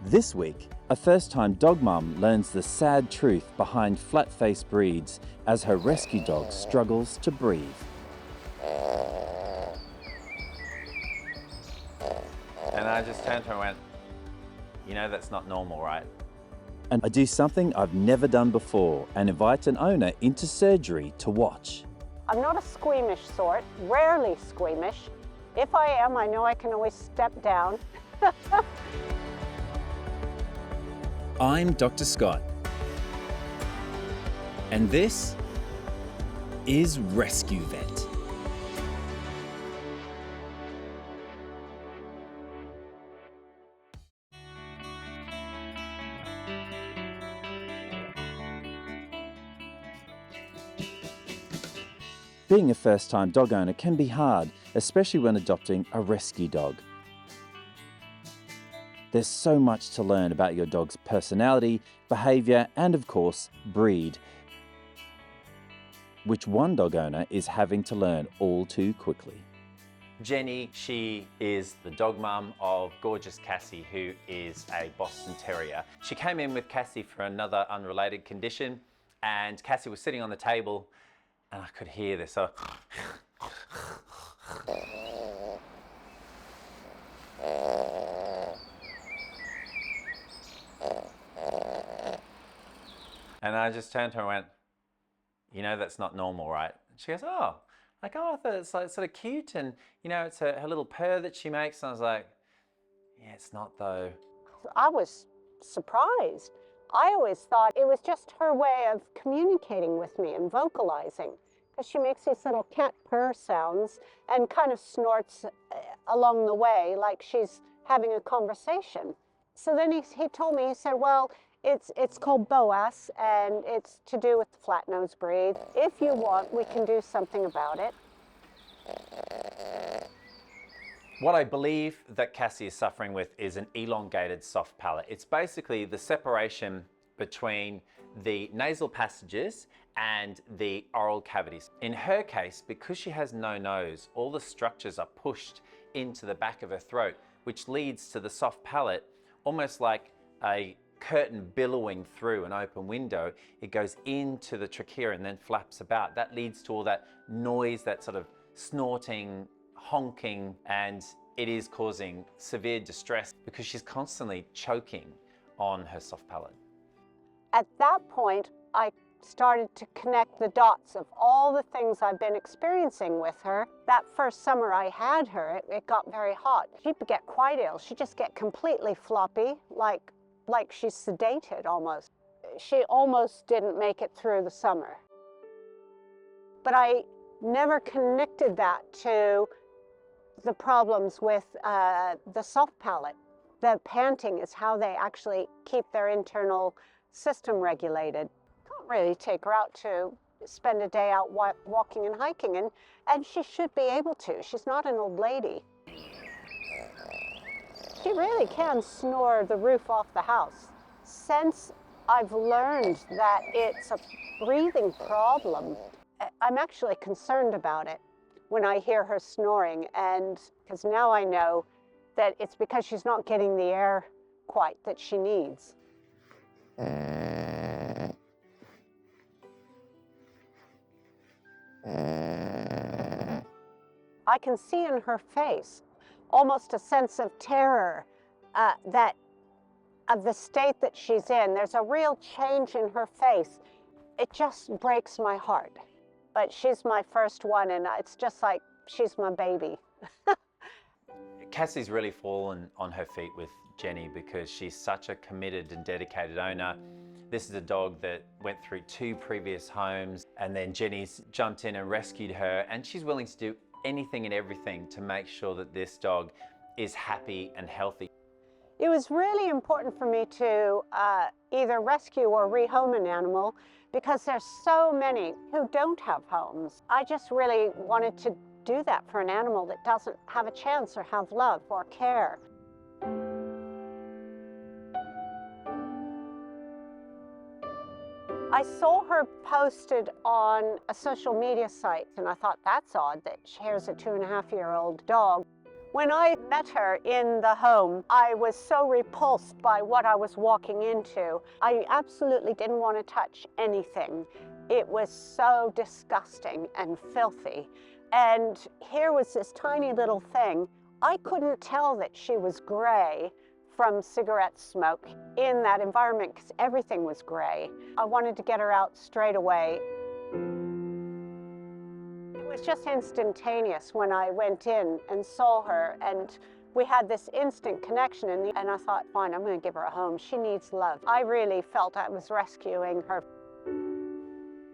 This week, a first-time dog mum learns the sad truth behind flat-faced breeds as her rescue dog struggles to breathe. And I just turned to her and went, you know that's not normal, right? And I do something I've never done before and invite an owner into surgery to watch. I'm not a squeamish sort, rarely squeamish. If I am, I know I can always step down. I'm Dr. Scott, and this is Rescue Vet. Being a first-time dog owner can be hard, especially when adopting a rescue dog. There's so much to learn about your dog's personality, behaviour, and of course, breed, which one dog owner is having to learn all too quickly. Jenny, she is the dog mum of gorgeous Cassie, who is a Boston Terrier. She came in with Cassie for another unrelated condition, and Cassie was sitting on the table, and I could hear this. And I just turned to her and went, you know that's not normal, right? And she goes, oh. Like, oh, I thought it's like sort of cute, and you know, it's her little purr that she makes. And I was like, yeah, it's not though. I was surprised. I always thought it was just her way of communicating with me and vocalizing, because she makes these little cat purr sounds and kind of snorts along the way like she's having a conversation. So then he told me, he said, well, it's called BOAS, and it's to do with the flat nose breed. If you want, we can do something about it. What I believe that Cassie is suffering with is an elongated soft palate. It's basically the separation between the nasal passages and the oral cavities. In her case, because she has no nose, all the structures are pushed into the back of her throat, which leads to the soft palate, almost like a curtain billowing through an open window. It goes into the trachea and then flaps about. That leads to all that noise, that sort of snorting, honking, and it is causing severe distress because she's constantly choking on her soft palate. At that point, I started to connect the dots of all the things I've been experiencing with her. That first summer I had her, it got very hot. She'd get quite ill. She'd just get completely floppy, like she's sedated almost. She almost didn't make it through the summer. But I never connected that to the problems with the soft palate. The panting is how they actually keep their internal system regulated. Can't really take her out to spend a day out walking and hiking, and she should be able to. She's not an old lady. She really can snore the roof off the house. Since I've learned that it's a breathing problem, I'm actually concerned about it when I hear her snoring, and because now I know that it's because she's not getting the air quite that she needs. I can see in her face almost a sense of terror of the state that she's in. There's a real change in her face. It just breaks my heart. But she's my first one, and it's just like she's my baby. Cassie's really fallen on her feet with Jenny because she's such a committed and dedicated owner. This is a dog that went through 2 previous homes, and then Jenny's jumped in and rescued her, and she's willing to do anything and everything to make sure that this dog is happy and healthy. It was really important for me to either rescue or rehome an animal because there's so many who don't have homes. I just really wanted to do that for an animal that doesn't have a chance or have love or care. I saw her posted on a social media site, and I thought, that's odd that here's a 2.5-year-old dog. When I met her in the home, I was so repulsed by what I was walking into. I absolutely didn't want to touch anything. It was so disgusting and filthy. And here was this tiny little thing. I couldn't tell that she was gray from cigarette smoke in that environment because everything was gray. I wanted to get her out straight away. It was just instantaneous when I went in and saw her, and we had this instant connection, and I thought, fine, I'm going to give her a home. She needs love. I really felt I was rescuing her.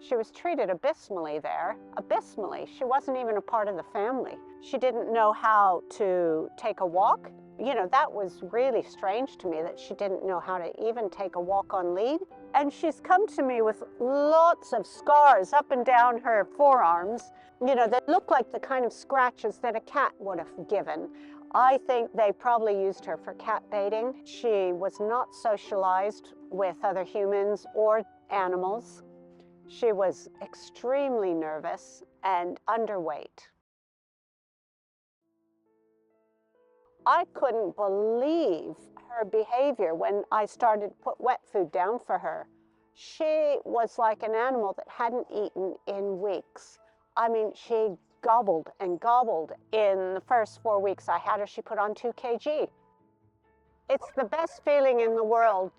She was treated abysmally there, abysmally. She wasn't even a part of the family. She didn't know how to take a walk. You know, that was really strange to me, that she didn't know how to even take a walk on lead. And she's come to me with lots of scars up and down her forearms, you know, that look like the kind of scratches that a cat would have given. I think they probably used her for cat baiting. She was not socialized with other humans or animals. She was extremely nervous and underweight. I couldn't believe her behavior when I started to put wet food down for her. She was like an animal that hadn't eaten in weeks. I mean, she gobbled and gobbled. In the first 4 weeks I had her, she put on 2 kg. It's the best feeling in the world.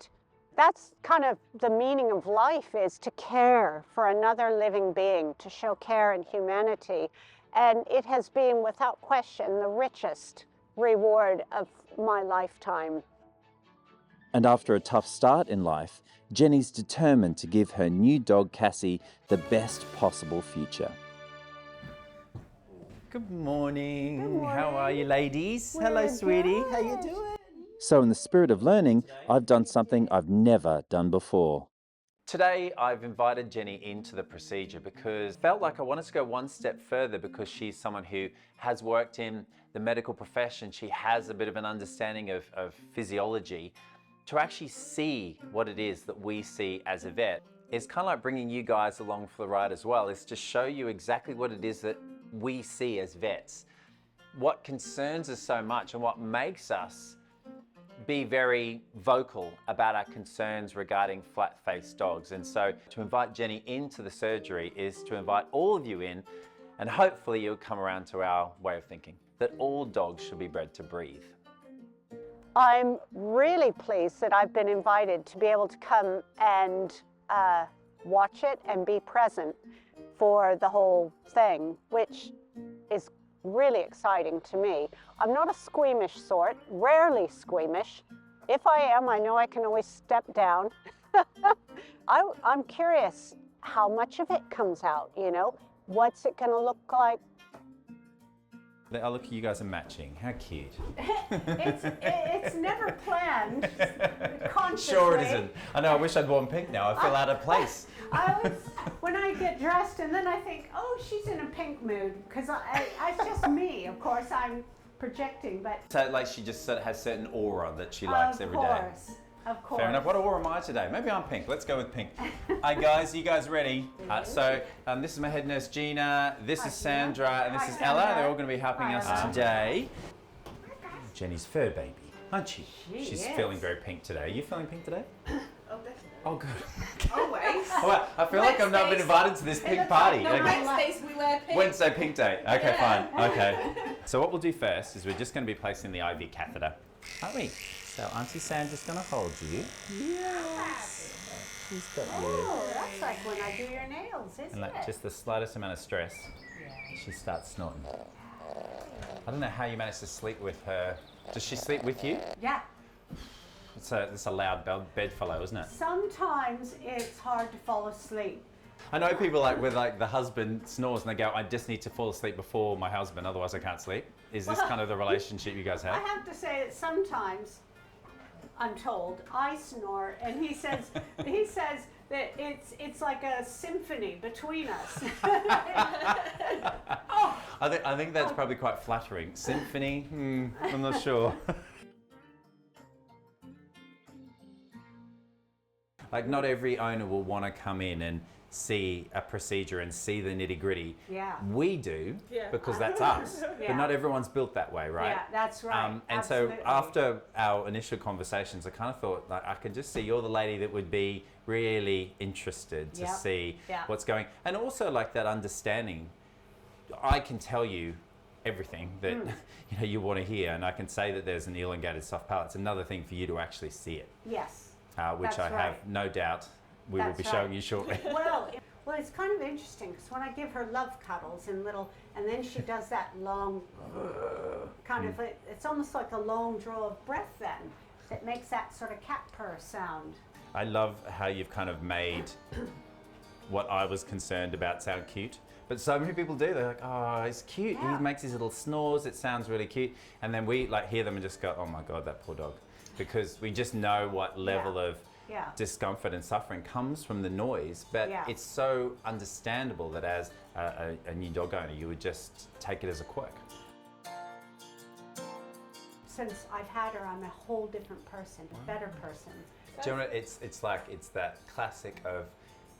That's kind of the meaning of life, is to care for another living being, to show care and humanity. And it has been, without question, the richest reward of my lifetime. And after a tough start in life, Jenny's determined to give her new dog Cassie the best possible future. Good morning. Good morning. How are you, ladies? We're Hello, sweetie. good. How you doing? So in the spirit of learning, I've done something I've never done before. Today, I've invited Jenny into the procedure because I felt like I wanted to go one step further, because she's someone who has worked in the medical profession. She has a bit of an understanding of physiology. To actually see what it is that we see as a vet is kind of like bringing you guys along for the ride as well. Is to show you exactly what it is that we see as vets, what concerns us so much and what makes us be very vocal about our concerns regarding flat-faced dogs. And so to invite Jenny into the surgery is to invite all of you in, and hopefully you'll come around to our way of thinking that all dogs should be bred to breathe. I'm really pleased that I've been invited to be able to come and watch it and be present for the whole thing, which is really exciting to me. I'm not a squeamish sort, rarely squeamish. If I am, I know I can always step down. I'm curious how much of it comes out, you know? What's it gonna look like? Oh, look, you guys are matching. How cute. It's never planned consciously. Sure it isn't. I know, I wish I'd worn pink now. I feel out of place. When I get dressed and then I think, oh, she's in a pink mood, because it's just me. Of course, I'm projecting, but... So like she just sort of has certain aura that she likes every day. Of course. Fair enough. What aura am I today? Maybe I'm pink. Let's go with pink. Hi guys, you guys ready? This is my head nurse Gina, this is Sandra, and this is Ella. They're all going to be helping us today. Jenny's fur baby, aren't she? She's feeling very pink today. Are you feeling pink today? Oh, definitely. Oh, good. Always. Oh, wow. I feel like I've not been invited to this pink party. No, Wednesdays we wear pink. Wednesday pink day. Okay, fine. Okay. So what we'll do first is we're just going to be placing the IV catheter, aren't we? So Auntie Sandra's going to hold you. Yes. She's got you. Oh, that's like when I do your nails, isn't And like it? just the slightest amount of stress, she starts snorting. I don't know how you manage to sleep with her. Does she sleep with you? Yeah. It's a loud bedfellow, isn't it? Sometimes it's hard to fall asleep. I know people where the husband snores and they go, I just need to fall asleep before my husband, otherwise I can't sleep. Is this kind of the relationship you guys have? I have to say that sometimes, I'm told, I snore, and he says that it's like a symphony between us. I think that's probably quite flattering. Symphony? I'm not sure. Like not every owner will want to come in and see a procedure and see the nitty gritty. Yeah. We do because that's us, but not everyone's built that way, right? Yeah, that's right. And Absolutely. so after our initial conversations, I kind of thought like I could just see you're the lady that would be really interested to see what's going, and also like that understanding. I can tell you everything that you want to hear, and I can say that there's an elongated soft palate. It's another thing for you to actually see it. Yes. Which I have no doubt we will be showing you shortly. Well, it's kind of interesting because when I give her love cuddles and then she does that long kind of, it's almost like a long draw of breath then that makes that sort of cat purr sound. I love how you've kind of made what I was concerned about sound cute. But so many people do. They're like, oh, it's cute. Yeah. He makes his little snores. It sounds really cute. And then we like hear them and just go, oh my God, that poor dog. Because we just know what level of discomfort and suffering comes from the noise. But it's so understandable that as a new dog owner, you would just take it as a quirk. Since I've had her, I'm a whole different person, a better person. Do you know, it's that classic of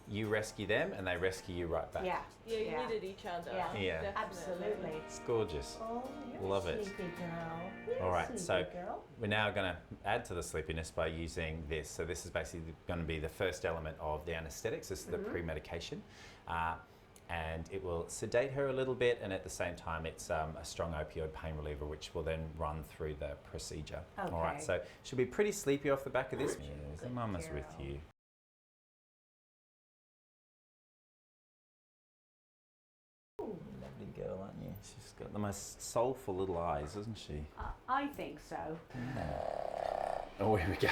you rescue them and they rescue you right back. Yeah, you needed each other. Yeah, absolutely. It's gorgeous. Oh, love it. Sleepy girl. All right, so girl. we're now going to add to the sleepiness by using this. So this is basically going to be the first element of the anesthetics. This is the pre-medication. And it will sedate her a little bit, and at the same time it's a strong opioid pain reliever which will then run through the procedure. Okay. All right, so she'll be pretty sleepy off the back of this. Yes, the mama's with you. Lovely girl, aren't you? She's got the most soulful little eyes, isn't she? I think so. Oh, here we go.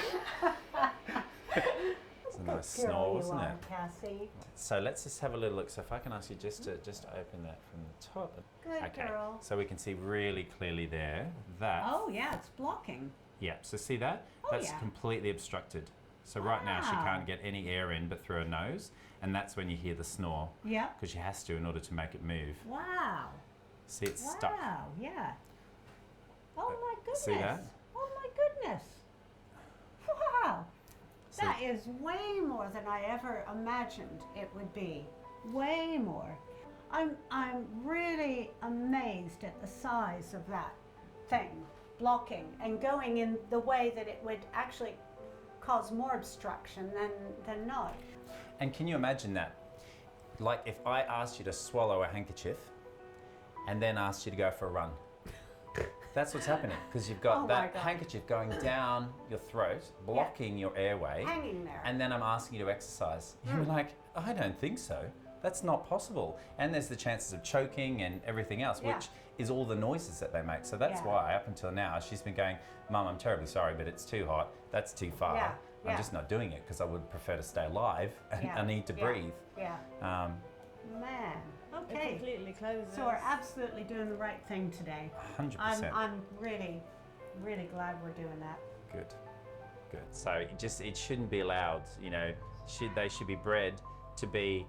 It's a nice snore, wasn't it? Cassie. So let's just have a little look. So if I can ask you just to open that from the top. Good girl. So we can see really clearly there that. Oh yeah, it's blocking. Yeah. So see that? That's completely obstructed. So right now she can't get any air in but through her nose, and that's when you hear the snore. Yeah. Because she has to in order to make it move. Wow. See, it's stuck. Wow. Yeah. Oh my goodness. See that? Oh my goodness. Wow. That is way more than I ever imagined it would be. Way more. I'm really amazed at the size of that thing blocking and going in the way that it would actually cause more obstruction than not. And can you imagine that? Like if I asked you to swallow a handkerchief and then asked you to go for a run. That's what's happening, because you've got that handkerchief going down your throat, blocking your airway. Hanging there. And then I'm asking you to exercise. You're like, I don't think so. That's not possible. And there's the chances of choking and everything else, which is all the noises that they make. So that's why up until now, she's been going, Mum, I'm terribly sorry, but it's too hot. That's too far. I'm just not doing it because I would prefer to stay alive and I need to breathe. Man. Okay. It completely closes. So we're absolutely doing the right thing today. 100%. I'm really, really glad we're doing that. Good, good. So it shouldn't be allowed, you know, they should be bred to be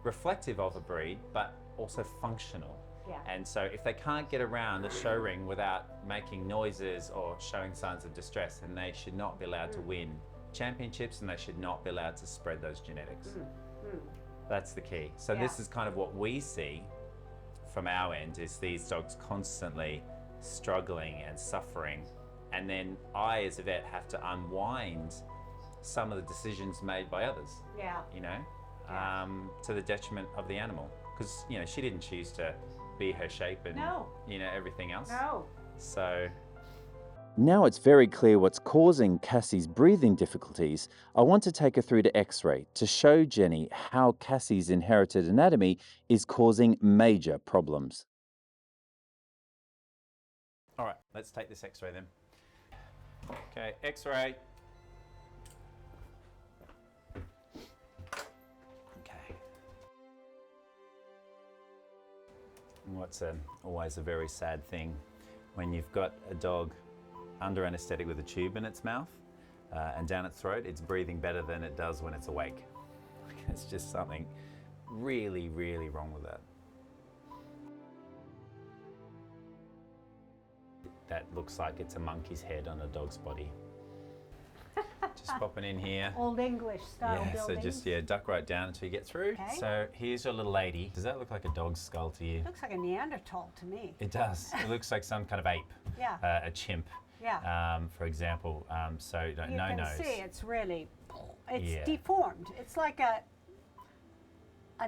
reflective of a breed, but also functional. Yeah. And so if they can't get around the show ring without making noises or showing signs of distress, then they should not be allowed to win championships, and they should not be allowed to spread those genetics. That's the key. So this is kind of what we see from our end, is these dogs constantly struggling and suffering. And then I, as a vet, have to unwind some of the decisions made by others. You know, to the detriment of the animal. Because, you know, she didn't choose to be her shape and, you know, everything else. So... Now it's very clear what's causing Cassie's breathing difficulties. I want to take her through to X-ray to show Jenny how Cassie's inherited anatomy is causing major problems. All right, let's take this X-ray then. Okay, X-ray. Okay. What's always a very sad thing when you've got a dog under anaesthetic with a tube in its mouth and down its throat, it's breathing better than it does when it's awake. It's just something really, really wrong with that. That looks like it's a monkey's head on a dog's body. Just popping in here. Old English style Yeah, so buildings. just, duck right down until you get through. Okay. So here's your little lady. Does that look like a dog's skull to you? Looks like a Neanderthal to me. It does. It looks like some kind of ape. Yeah. A chimp, Yeah. for example. So You no can nose. see it's really, it's Yeah. deformed. It's like a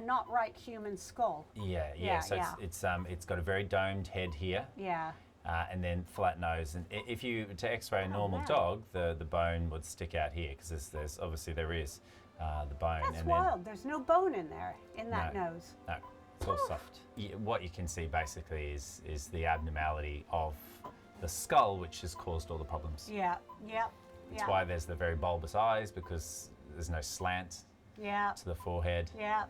not right human skull. Yeah. So it's got a very domed head here. Yeah. And then flat nose. And if you to X-ray a normal wow. dog, the bone would stick out here because there's obviously there is the bone. That's and wild. There's no bone in there, in that No. nose. No, it's all soft. What you can see basically is the abnormality of the skull, which has caused all the problems. Yeah. Yeah. That's why there's the very bulbous eyes, because there's no slant Yeah. to the forehead, Yeah.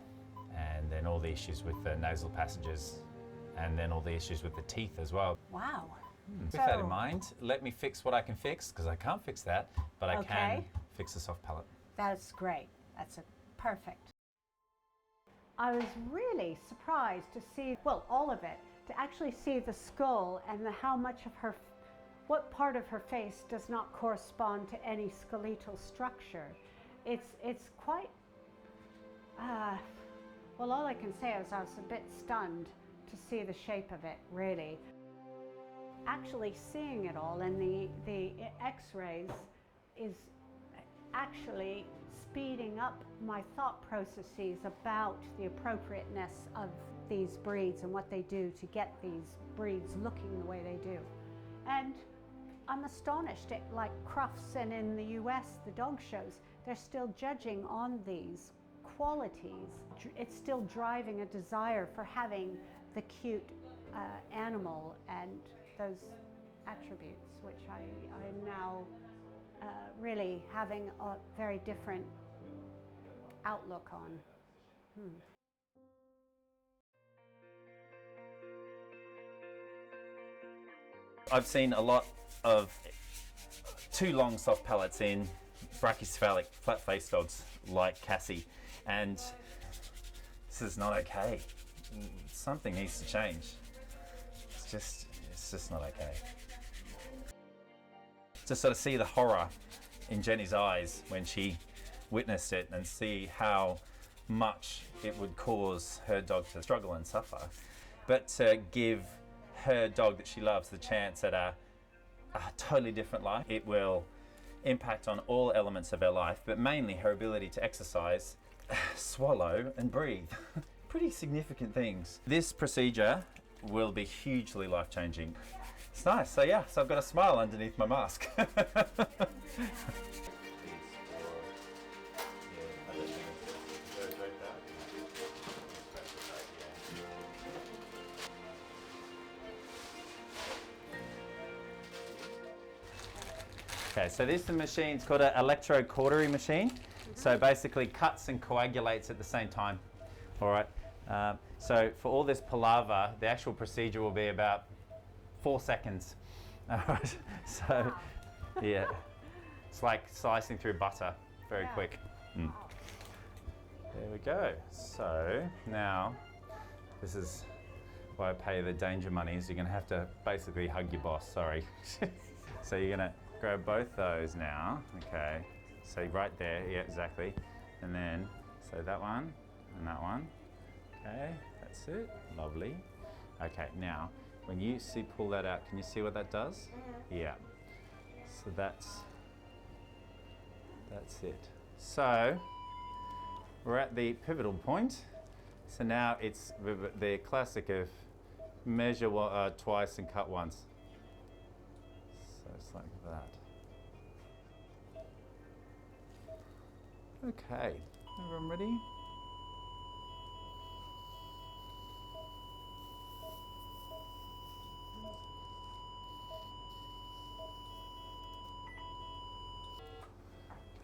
and then all the issues with the nasal passages, and then all the issues with the teeth as well. Wow. With that in mind, let me fix what I can fix, because I can't fix that, but I can Okay. fix the soft palate. That's great. That's perfect. I was really surprised to see, well, all of it, to actually see the skull and how much of her, what part of her face does not correspond to any skeletal structure. It's quite, well, all I can say is I was a bit stunned to see the shape of it, really. Actually seeing it all in the x-rays is actually speeding up my thought processes about the appropriateness of these breeds and what they do to get these breeds looking the way they do. And I'm astonished at, like Crufts and in the US, the dog shows, they're still judging on these qualities. It's still driving a desire for having the cute animal and those attributes, which I'm now really having a very different outlook on. I've seen a lot of too long soft palates in brachycephalic, flat-faced dogs like Cassie, and this is not okay. Something needs to change. It's just not okay. To sort of see the horror in Jenny's eyes when she witnessed it and see how much it would cause her dog to struggle and suffer, but to give her dog that she loves the chance at a totally different life. It will impact on all elements of her life, but mainly her ability to exercise, swallow and breathe. Pretty significant things. This procedure will be hugely life-changing. It's nice. So yeah, so I've got a smile underneath my mask. Okay, so this is the machine. It's called an electrocautery machine. So basically cuts and coagulates at the same time. All right. So for all this palaver, the actual procedure will be about 4 seconds. All right. So yeah, it's like slicing through butter, very quick. There we go. So now, this is why I pay the danger money. Is you're going to have to basically hug your boss. Sorry. So you're going to grab both those now. Okay. So right there. Yeah, exactly. And then so that one and that one. Okay, that's it. Lovely. Okay, now when you pull that out, can you see what that does? Yeah. So that's it. So we're at the pivotal point. So now it's the classic of measure twice and cut once. So it's like that. Okay, everyone ready?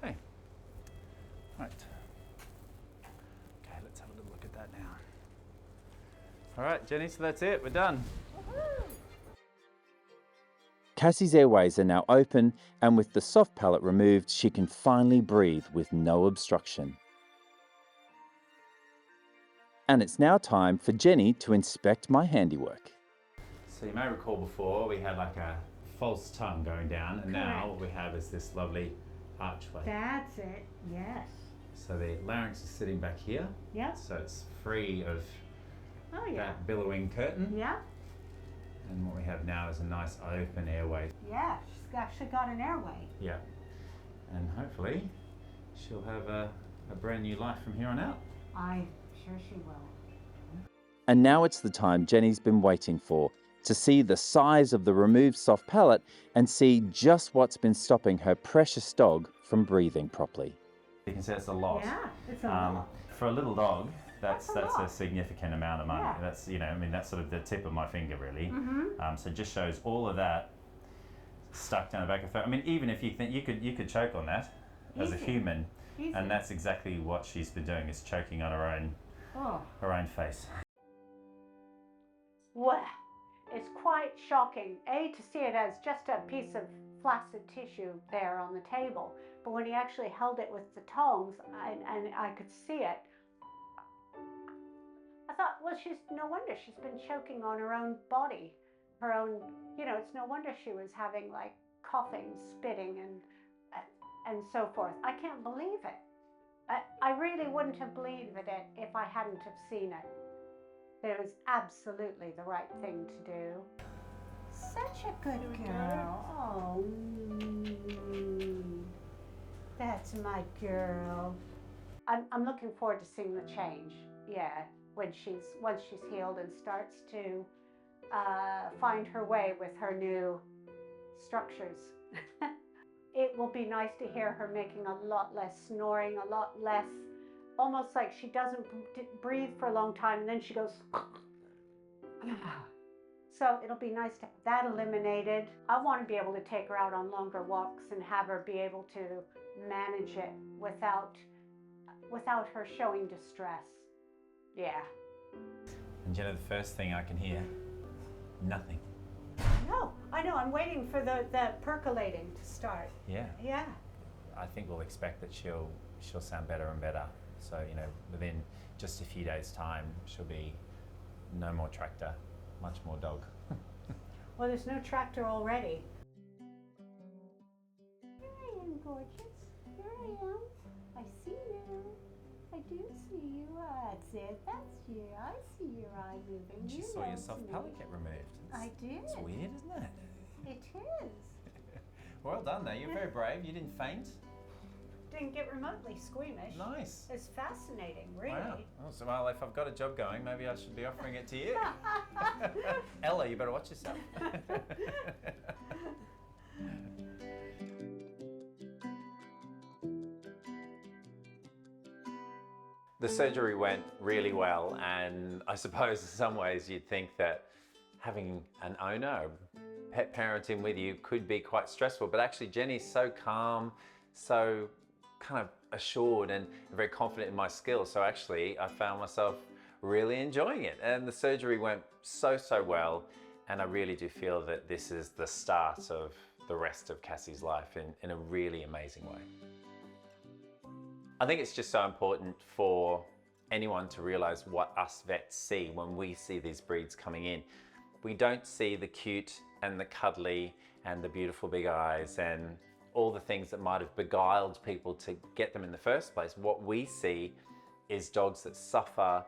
Okay. Right. Okay, let's have a little look at that now. All right, Jenny, so that's it. We're done. Cassie's airways are now open, and with the soft palate removed, she can finally breathe with no obstruction. And it's now time for Jenny to inspect my handiwork. So you may recall before we had like a false tongue going down, and now what we have is this lovely archway. That's it, yes. So the larynx is sitting back here. Yep. So it's free of Oh yeah. that billowing curtain. Yeah. And what we have now is a nice open airway. Yeah, she's actually got an airway. Yeah. And hopefully she'll have a brand new life from here on out. I'm sure she will. And now it's the time Jenny's been waiting for, to see the size of the removed soft palate and see just what's been stopping her precious dog from breathing properly. You can see it's a lot. Yeah, it's a lot. For a little dog, That's a that's a lot. significant amount of money. Yeah. That's, you know, I mean, that's sort of the tip of my finger, really. Mm-hmm. So it just shows all of that stuck down the back of her. I mean, even if you think you could choke on that as a Easy. human, Easy. and that's exactly what she's been doing, is choking on Oh. her own face. Well, it's quite shocking, to see it as just a piece of flaccid tissue there on the table, but when he actually held it with the tongs and I could see it, I thought, well, no wonder she's been choking on her own body, her own, it's no wonder she was having like coughing, spitting, and so forth. I can't believe it. I really wouldn't have believed it if I hadn't have seen it. It was absolutely the right thing to do. Such a good girl. Oh, that's my girl. I'm looking forward to seeing the change. Yeah, once she's healed and starts to find her way with her new structures. It will be nice to hear her making a lot less snoring, a lot less, almost like she doesn't breathe for a long time and then she goes. So it'll be nice to have that eliminated. I want to be able to take her out on longer walks and have her be able to manage it without her showing distress. Yeah. And you know, the first thing I can hear, nothing. No, I know. I'm waiting for the percolating to start. Yeah. Yeah. I think we'll expect that she'll sound better and better. So, you know, within just a few days' time, she'll be no more tractor, much more dog. Well, there's no tractor already. Here I am, gorgeous. Here I am. I see you. I do see you. That's it. That's you. I see your eye moving. You saw your soft palate get removed. I did. It's weird, isn't it? It is. Well done, though. You're very brave. You didn't faint. Didn't get remotely squeamish. Nice. It's fascinating, really. Wow. Well, if I've got a job going, maybe I should be offering it to you. Ella, you better watch yourself. The surgery went really well, and I suppose in some ways you'd think that having an owner, pet parenting with you, could be quite stressful, but actually Jenny's so calm, so kind of assured and very confident in my skills. So actually I found myself really enjoying it, and the surgery went so well, and I really do feel that this is the start of the rest of Cassie's life in a really amazing way. I think it's just so important for anyone to realize what us vets see when we see these breeds coming in. We don't see the cute and the cuddly and the beautiful big eyes and all the things that might have beguiled people to get them in the first place. What we see is dogs that suffer,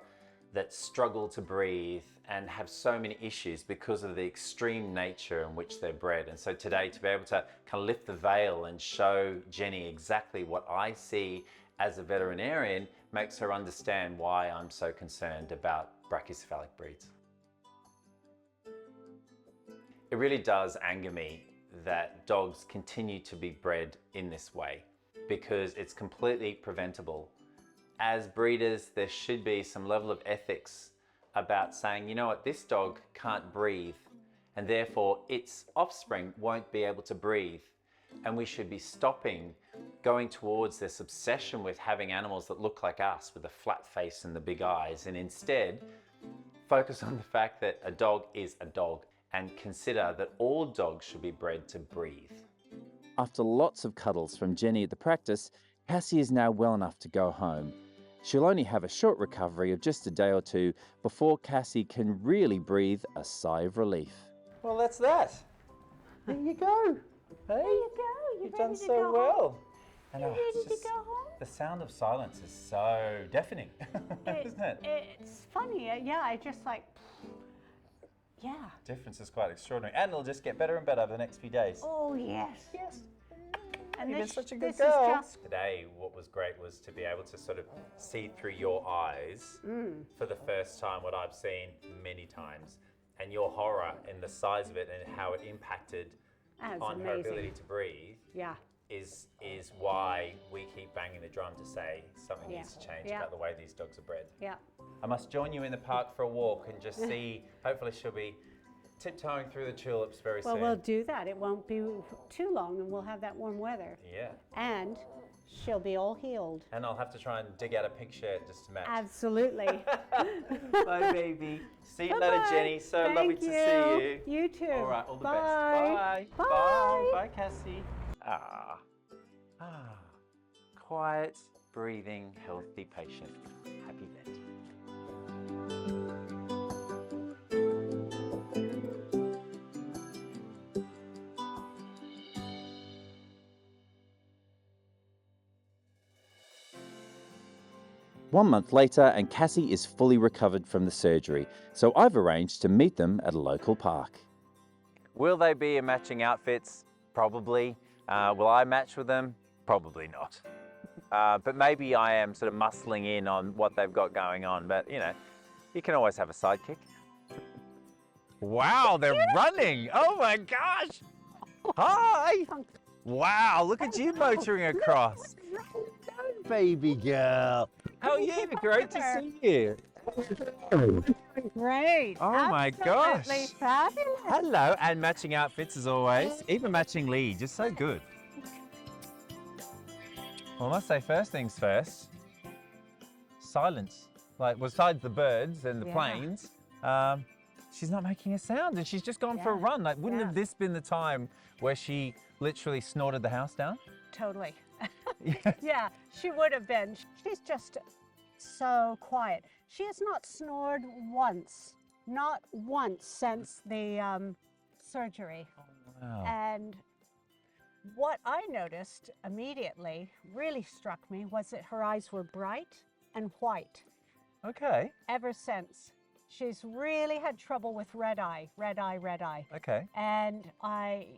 that struggle to breathe and have so many issues because of the extreme nature in which they're bred. And so today, to be able to kind of lift the veil and show Jenny exactly what I see as a veterinarian makes her understand why I'm so concerned about brachycephalic breeds. It really does anger me that dogs continue to be bred in this way, because it's completely preventable. As breeders, there should be some level of ethics about saying, you know what, this dog can't breathe, and therefore its offspring won't be able to breathe. And we should be stopping going towards this obsession with having animals that look like us with a flat face and the big eyes, and instead focus on the fact that a dog is a dog and consider that all dogs should be bred to breathe. After lots of cuddles from Jenny at the practice, Cassie is now well enough to go home. She'll only have a short recovery of just a day or two before Cassie can really breathe a sigh of relief. Well, that's that. There you go. Hey, There you go. you've done so well. And You it's ready to just, go home? the sound of silence is so deafening, isn't it? It's funny. Yeah, I just like, yeah. Difference is quite extraordinary, and it'll just get better and better over the next few days. Oh, yes. Yes. And You're this, such a good this girl. is just, Today, what was great was to be able to sort of see through your eyes for the first time, what I've seen many times, and your horror and the size of it and how it impacted that's on her amazing. ability to breathe Yeah. is why we keep banging the drum to say something needs to change Yeah. about the way these dogs are bred. Yeah. I must join you in the park for a walk and just see, hopefully she'll be tiptoeing through the tulips very Well, soon. we'll do that. It won't be too long, and we'll have that warm weather. Yeah. And she'll be all healed. And I'll have to try and dig out a pink shirt just to match. Absolutely. Bye, baby. See you later, Bye-bye. Jenny. So lovely to see you. You too. All right, all the Bye. best. Bye. Bye. Bye, Cassie. Quiet, breathing, healthy patient. Happy vet. One month later, and Cassie is fully recovered from the surgery, so I've arranged to meet them at a local park. Will they be in matching outfits? Probably. Will I match with them? Probably not. But maybe I am sort of muscling in on what they've got going on. But, you know, you can always have a sidekick. Wow, they're running. Oh my gosh. Hi. Wow, look at you motoring across. Baby girl. How are you? Great to see you. Great. Oh my gosh. Absolutely fabulous. Hello, and matching outfits as always. Even matching lead, just so good. Well, I must say, first things first, silence. Like, besides the birds and the planes, she's not making a sound, and she's just gone for a run. Like, wouldn't have this been the time where she literally snorted the house down? Totally. Yeah. Yeah, she would have been. She's just so quiet. She has not snored once, not once since the surgery. Wow. And what I noticed immediately really struck me was that her eyes were bright and white Okay. ever since. She's really had trouble with red eye. Okay. And I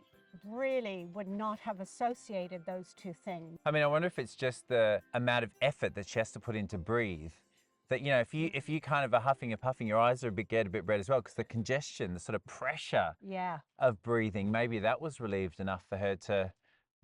really would not have associated those two things. I mean, I wonder if it's just the amount of effort that she has to put in to breathe. That, you know, if you kind of are huffing and puffing, your eyes are get a bit red as well, because the congestion, the sort of pressure Yeah. of breathing, maybe that was relieved enough for her to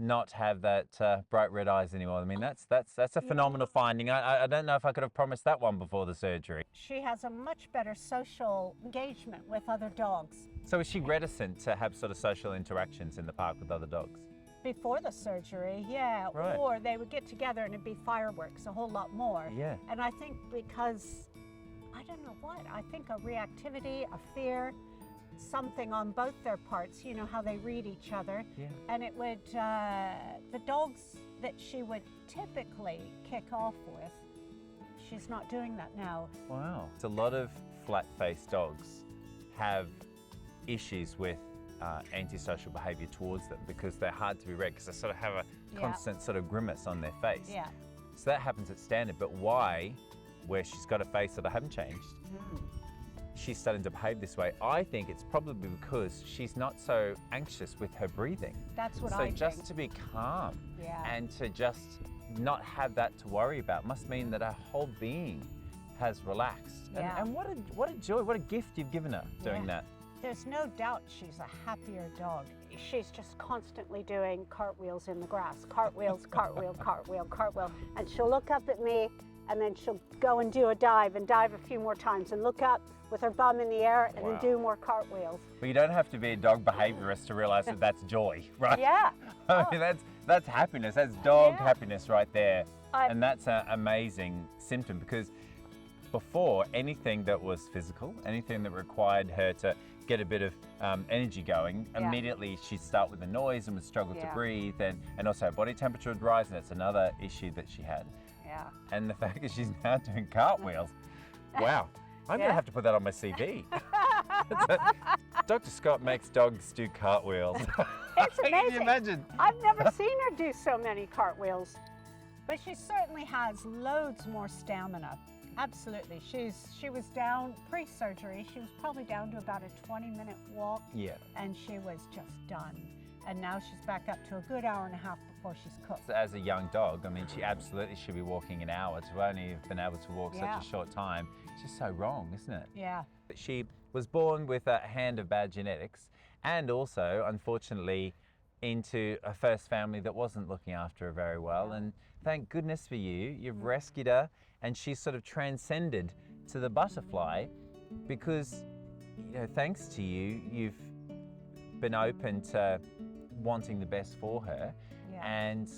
not have that bright red eyes anymore. I mean, that's a phenomenal finding. I don't know if I could have promised that one before the surgery. She has a much better social engagement with other dogs. So is she reticent to have sort of social interactions in the park with other dogs? Before the surgery, yeah, Right. or they would get together and it'd be fireworks, a whole lot more. Yeah. And I think because, I don't know what, I think a reactivity, a fear, something on both their parts, you know, how they read each other. Yeah. And it would, the dogs that she would typically kick off with, she's not doing that now. Wow. It's a lot of flat-faced dogs have issues with antisocial behaviour towards them because they're hard to be read, because they sort of have a constant sort of grimace on their face. Yeah. So that happens at standard, but why, where she's got a face that I haven't changed, she's starting to behave this way? I think it's probably because she's not so anxious with her breathing. That's what so I think. just to be calm Yeah. and to just not have that to worry about must mean that her whole being has relaxed. Yeah. And what a joy, what a gift you've given her doing that. There's no doubt she's a happier dog. She's just constantly doing cartwheels in the grass. Cartwheels, cartwheel, cartwheel, cartwheel. And she'll look up at me, and then she'll go and do a dive and dive a few more times and look up with her bum in the air and then do more cartwheels. But you don't have to be a dog behaviorist to realize that that's joy, right? Yeah. I mean, that's happiness. That's dog happiness right there. And that's an amazing symptom, because before, anything that was physical, anything that required her to get a bit of energy going, immediately she'd start with the noise and would struggle to breathe, and also her body temperature would rise, and that's another issue that she had. Yeah. And the fact that she's now doing cartwheels, wow. I'm going to have to put that on my CV. Dr. Scott makes dogs do cartwheels. It's Can you amazing. imagine? I've never seen her do so many cartwheels. But she certainly has loads more stamina. Absolutely. She was down pre-surgery. She was probably down to about a 20-minute walk. Yeah. And she was just done. And now she's back up to a good hour and a half before she's cooked. As a young dog, I mean, she absolutely should be walking an hour. To only have been able to walk such a short time, it's just so wrong, isn't it? Yeah. She was born with a hand of bad genetics, and also, unfortunately, into a first family that wasn't looking after her very well. And thank goodness for you, you've rescued her, and she's sort of transcended to the butterfly because, you know, thanks to you, you've been open to wanting the best for her and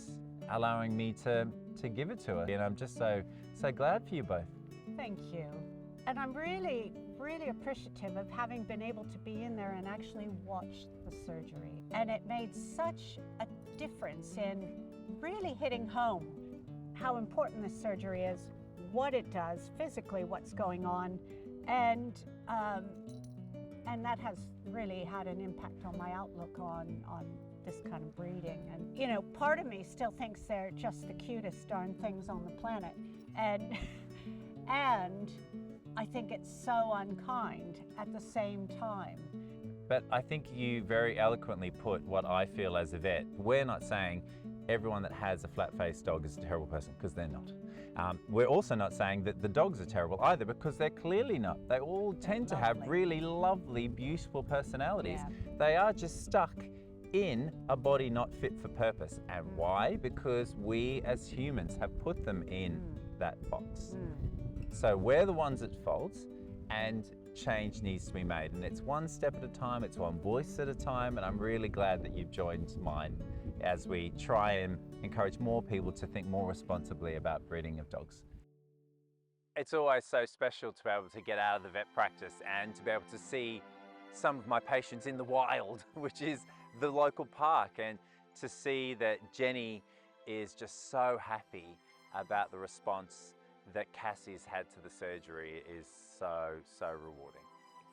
allowing me to give it to her. And I'm just so glad for you both. Thank you. And I'm really, really appreciative of having been able to be in there and actually watch the surgery. And it made such a difference in really hitting home how important this surgery is, what it does, physically what's going on, and that has really had an impact on my outlook on this kind of breeding. And you know, part of me still thinks they're just the cutest darn things on the planet, and I think it's so unkind at the same time. But I think you very eloquently put what I feel as a vet. We're not saying everyone that has a flat-faced dog is a terrible person, because they're not. We're also not saying that the dogs are terrible either, because they're clearly not. They all tend to have really lovely, beautiful personalities. Yeah. They are just stuck in a body not fit for purpose. And why? Because we as humans have put them in that box. So we're the ones at fault, and change needs to be made. And it's one step at a time, it's one voice at a time, and I'm really glad that you've joined mine as we try and encourage more people to think more responsibly about breeding of dogs. It's always so special to be able to get out of the vet practice and to be able to see some of my patients in the wild, which is the local park, and to see that Jenny is just so happy about the response that Cassie's had to the surgery is so rewarding.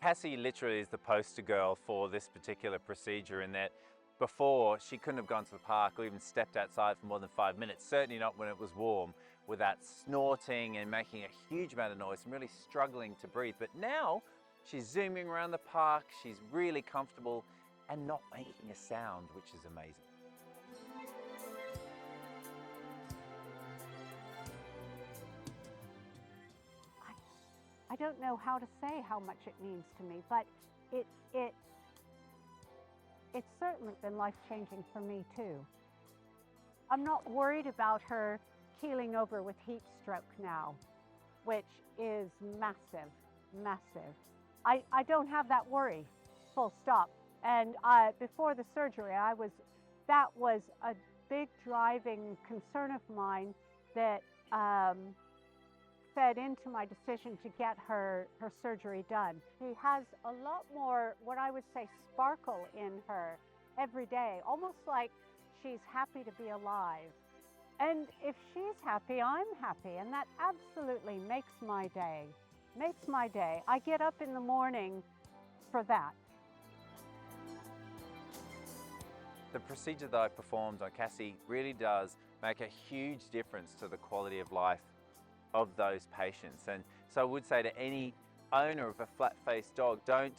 Cassie literally is the poster girl for this particular procedure, in that before she couldn't have gone to the park or even stepped outside for more than 5 minutes, certainly not when it was warm, without snorting and making a huge amount of noise and really struggling to breathe. But now she's zooming around the park, she's really comfortable and not making a sound, which is amazing. I don't know how to say how much it means to me, but it's certainly been life-changing for me too. I'm not worried about her keeling over with heat stroke now, which is massive, massive. I don't have that worry, full stop. And before the surgery, that was a big driving concern of mine that fed into my decision to get her surgery done. She has a lot more, what I would say, sparkle in her every day, almost like she's happy to be alive. And if she's happy, I'm happy, and that absolutely makes my day. Makes my day. I get up in the morning for that. The procedure that I performed on Cassie really does make a huge difference to the quality of life of those patients. And so I would say to any owner of a flat-faced dog, don't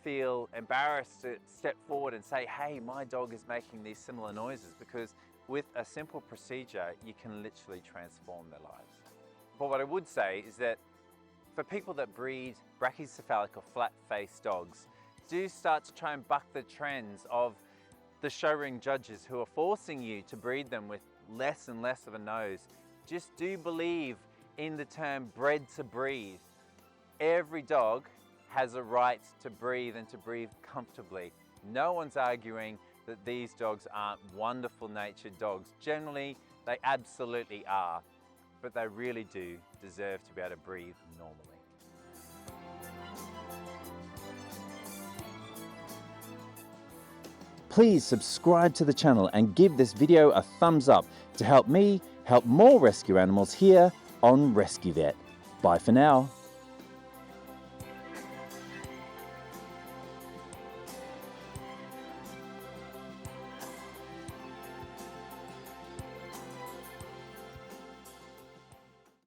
feel embarrassed to step forward and say, hey, my dog is making these similar noises, because with a simple procedure, you can literally transform their lives. But what I would say is that for people that breed brachycephalic or flat-faced dogs, do start to try and buck the trends of the show ring judges who are forcing you to breed them with less and less of a nose. Just do believe in the term bred to breathe. Every dog has a right to breathe and to breathe comfortably. No one's arguing that these dogs aren't wonderful natured dogs. Generally, they absolutely are, but they really do deserve to be able to breathe normally. Please subscribe to the channel and give this video a thumbs up to help me help more rescue animals here on Rescue Vet. Bye for now.